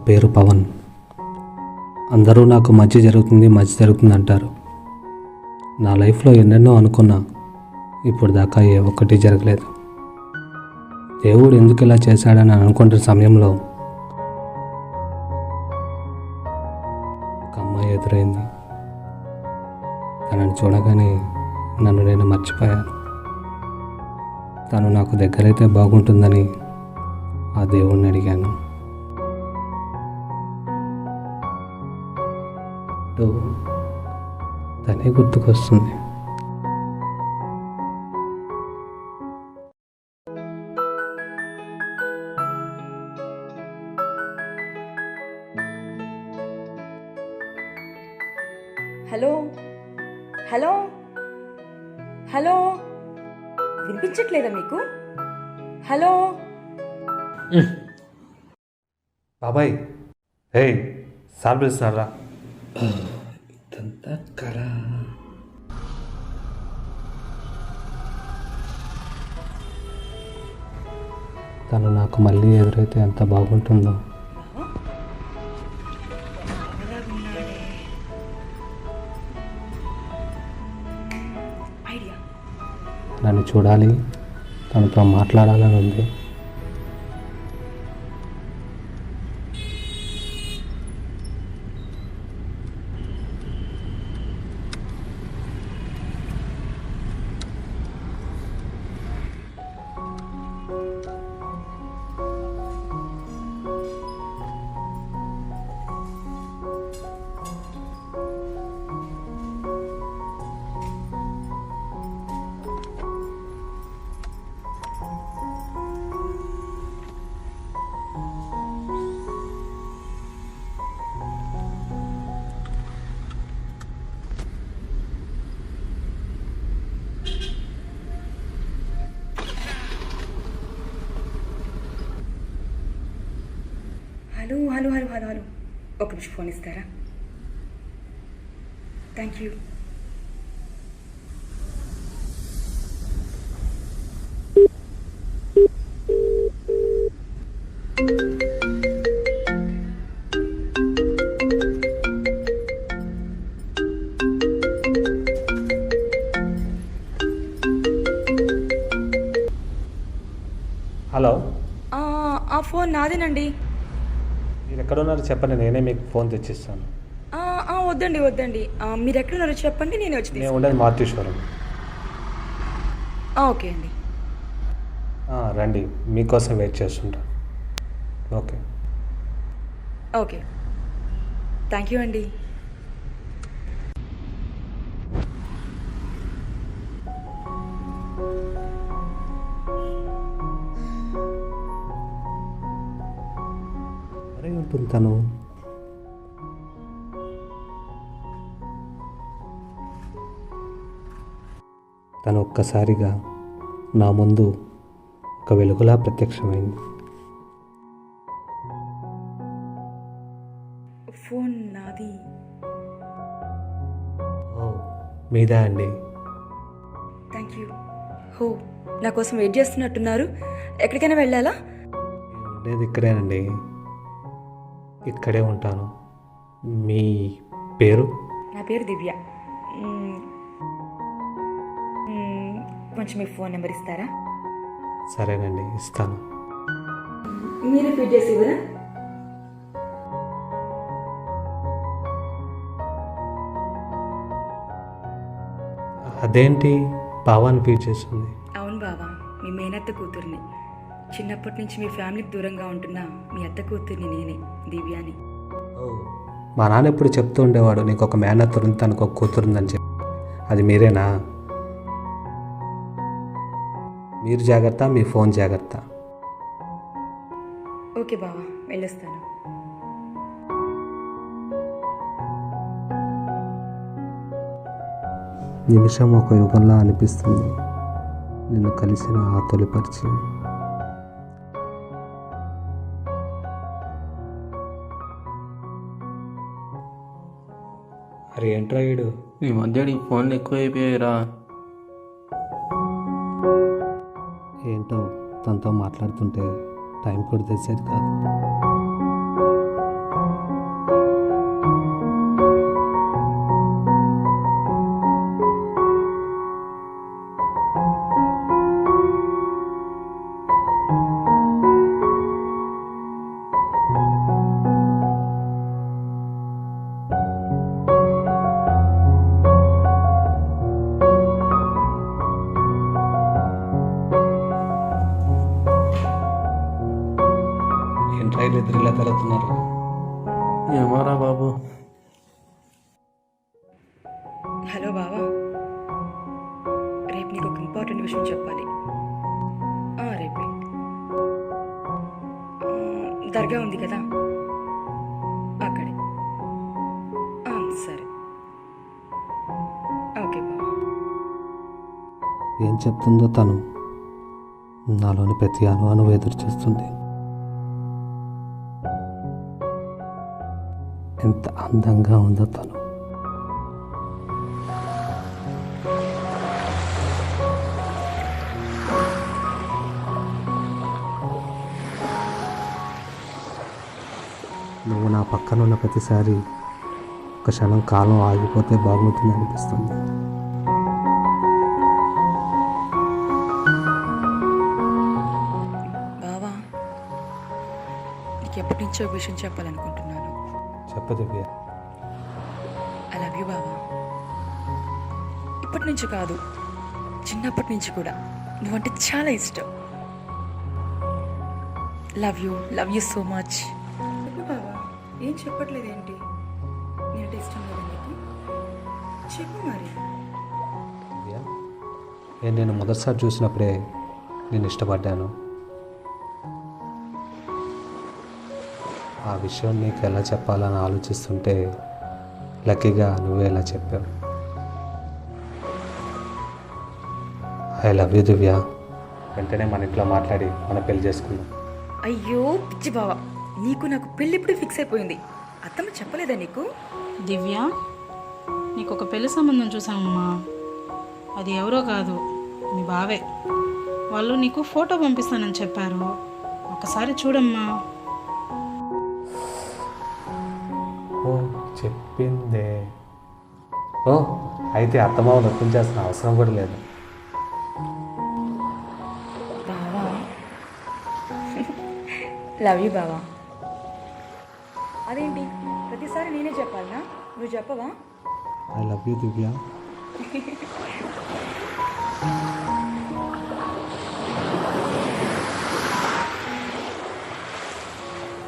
పేరు పవన్. అందరూ నాకు మంచి జరుగుతుంది అంటారు. నా లైఫ్లో ఎన్నెన్నో అనుకున్నా, ఇప్పుడు దాకా ఏ ఒక్కటి జరగలేదు. దేవుడు ఎందుకు ఇలా చేశాడని అనుకుంటున్న సమయంలో ఒక అమ్మాయి ఎదురైంది. తనని చూడగానే నన్ను నేను మర్చిపోయాను. తను నాకు దగ్గరైతే బాగుంటుందని ఆ దేవుడిని అడిగాను. తనే గుర్తుకొస్తుంది. హలో హలో హలో వినిపించట్లేదా మీకు? హలో బాబాయ్, హే సార్ పిలుస్తున్నారా? ఇదంతా కళ. తను నాకు మళ్ళీ ఎదురైతే ఎంత బాగుంటుందో. నన్ను చూడాలి, తనతో మాట్లాడాలని ఉంది. Hello hello hello hello hello ఒక నిమిషం ఫోన్ ఇస్తారా? Thank you. హలో, ఆ ఫోన్ నాదేనండి. మీరు ఎక్కడున్నారో చెప్పండి, నేనే మీకు ఫోన్ తెచ్చిస్తాను. వద్దండి వద్దండి, మీరు ఎక్కడున్నారో చెప్పండి, నేనే వచ్చి నేను ఉండేది మారుతీశ్వరం. ఓకే అండి. రండి, మీకోసం వెయిట్ చేస్తుంటా. ఓకే ఓకే, థ్యాంక్ యూ అండి. అరే ఉంటుంది తను. తను ఒక్కసారిగా నా ముందు ఒక వెలుగులా ప్రత్యక్షమైంది. ఫోన్ నాది. మీదా అండి? Thank you. హో, నా కోసం వెయిట్ చేస్తున్నట్టున్నారు. ఎక్కడికైనా వెళ్ళాలా? ఉండేది ఇక్కడేనండి, ఇక్కడే ఉంటాను. మీ పేరు? నా పేరు దివ్య. కొంచెం మీ ఫోన్ నెంబర్ ఇస్తారా? సరేనండి, ఇస్తాను. మీరే ఫీడ్ చేసి ఇవ్వరా? అదేంటి బావాని ఫీడ్ చేస్తుంది? అవును బావా, మీ మేనత్త కూతుర్ని. చిన్నప్పటి నుంచి మీ ఫ్యామిలీకి దూరంగా ఉంటున్న మీ అత్త కూతుర్ని నేనే, దివ్యాని. మా నాన్న ఎప్పుడు చెప్తూ ఉండేవాడు, నీకు ఒక మేనత్తుంది, తనకు ఒక కూతురుందని చెప్పి. అది మీరేనా? మీరు జాగ్రత్త, మీ ఫోన్ జాగ్రత్త. ఓకే బావా, వెళ్ళొస్తాను. నిమిషం ఒక యుగంలా అనిపిస్తుంది నిన్ను కలిసిన ఆ తొలి పరిచయం. అరే ఏంట్రా వీడు? ఈ మధ్య నీ ఫోన్లు ఎక్కువ అయిపోయాయిరా. ఏంటో తనతో మాట్లాడుతుంటే టైం కూడా తెలిసేది కాదు. ఇలా తిరుగుతున్నారు? ఏమోరా బాబు. హలో బావా, రేపు నీకు ఒక ఇంపార్టెంట్ విషయం చెప్పాలి. రేపే దర్గా ఉంది కదా, అక్కడే. సరే, ఓకే బావా. ఏం చెప్తుందో తను నాలోని ప్రతి అణువును ఎదురు చూస్తుంది. ఎంత అందంగా ఉందో తను. నువ్వు నా పక్కన ఉన్న ప్రతిసారి ఒక క్షణం కాలం ఆగిపోతే బాగుంటుంది అనిపిస్తుంది. బావా, నీకు ఎప్పటి నుంచో విషయం చెప్పాలనుకుంటున్నాను. చెప్పు దివ్య. ఐ లవ్ యూ బావా. ఇప్పటి నుంచి కాదు, చిన్నప్పటి నుంచి కూడా నువ్వంటే చాలా ఇష్టం. Love you so much. బావా, ఏం చెప్పట్లేదు ఏంటి? నేనంటే ఇష్టం లేదా నీకు? చెప్పు మరి. దివ్య, నేను మొదటిసారి చూసినప్పుడే నేను ఇష్టపడ్డాను. ఆ విషయం నీకు ఎలా చెప్పాలని ఆలోచిస్తుంటే లక్కీగా నువ్వే ఎలా చెప్పావు. ఐ లవ్ యూ దివ్య. వెంటనే మన ఇంట్లో మాట్లాడి మన పెళ్లి చేసుకుందాం. అయ్యో పిచ్చి బావా, నీకు నాకు పెళ్ళిప్పుడు ఫిక్స్ అయిపోయింది. అత్తమ్మ చెప్పలేదా నీకు? దివ్య, నీకు ఒక పెళ్లి సంబంధం చూసామమ్మా. అది ఎవరో కాదు, మీ బావే. వాళ్ళు నీకు ఫోటో పంపిస్తానని చెప్పారు. ఒకసారి చూడమ్మా. ఓ చెప్పిందే. ఓ అయితే అత్తమామను ఒప్పించాల్సిన అవసరం కూడా లేదు. బావా, లవ్ యూ బావా. అదేంటి ప్రతిసారి నేనే చెప్పాలనా? నువ్వు చెప్పవా? I love you Divya.